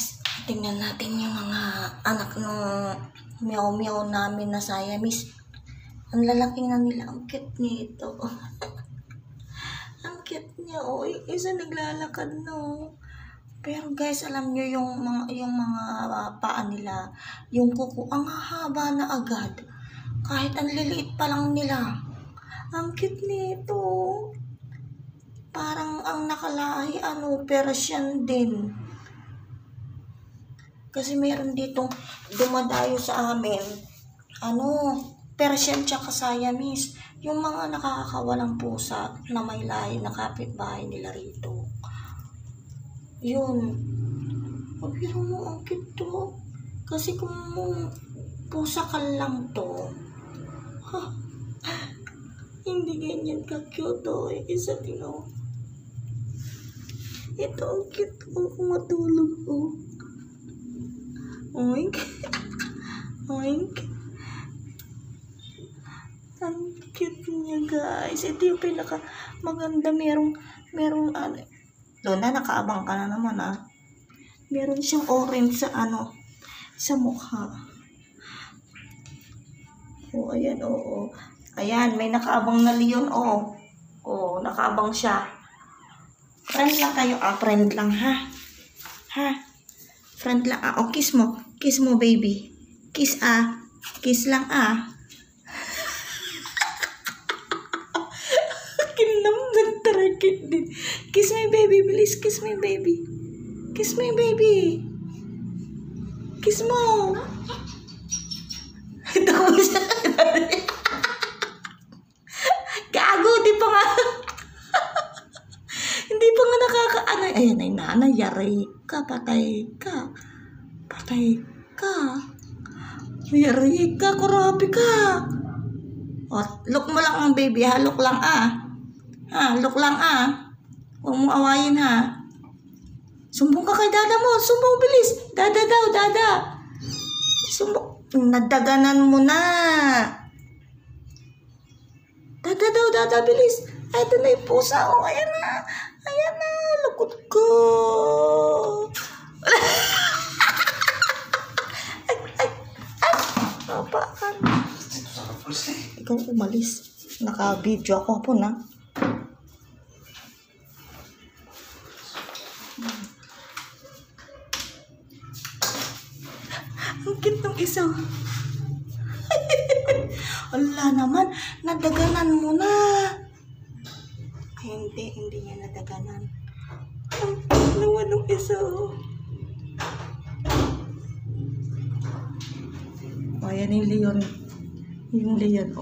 Guys, tingnan natin yung mga anak ng meow-meow namin na Siamese. Ang lalaki na nila. Ang cute nito. Ang cute niya. Oh, isa naglalakad, no. Pero guys, alam nyo yung mga paa nila, yung kuko, ang haba na agad. Kahit ang liliit pa lang nila. Ang cute nito. Parang ang nakalahi, Persian din. Kasi meron ditong dumadayo sa amin, Persian tsaka Siamese. Yung mga nakakawalang pusa na may lahi na kapitbahay nila rito. Yun. Pero mo, ang cute to. Kasi kung pusa ka lang to, hindi ganyan ka-cute to. Isa tino. Ito ang cute ko kung matulog ko. Oink. Oink. Ang cute niya, guys. Ito yung pinaka maganda. Merong Lona, nakaabang ka na naman, Meron siyang orange sa sa mukha. Oh, ayan, oo. Ayan, may nakaabang na leon, oh. Oh, nakaabang siya. Friend lang kayo, friend lang, ha? Ha? Friend lang, oh, kiss mo. Kiss mo, baby. Kiss, Kiss lang, Kinam, nagtarakit din. Kiss me, baby. Bilis, kiss me, baby. Kiss me, baby. Kiss mo. Ito ko siya. Gago, di pa nga. Hindi pa nga nakakaano. Ayan, ay nanay, yari ka, patay ka. Patay ka. Yari ka, kurabi ka. O, look mo lang ang baby, ha? Look lang, look lang, Huwag mo awayin, ha? Sumbong ka kay dada mo. Sumbong, bilis. Dada daw, dada. Sumbong. Nadaganan mo na. Dada daw, dada, bilis. Ay, ito na yung pusa. Oh, ayan na. Ayan na. Lukot ko. Apaan. Ikaw umalis. Naka-video ako po, na. Ang cute ng isa. Wala naman. Nadaganan mo na. Ay, hindi niya nadaganan. Ang cute naman ng isa. O, yan yung leon. Yung leon,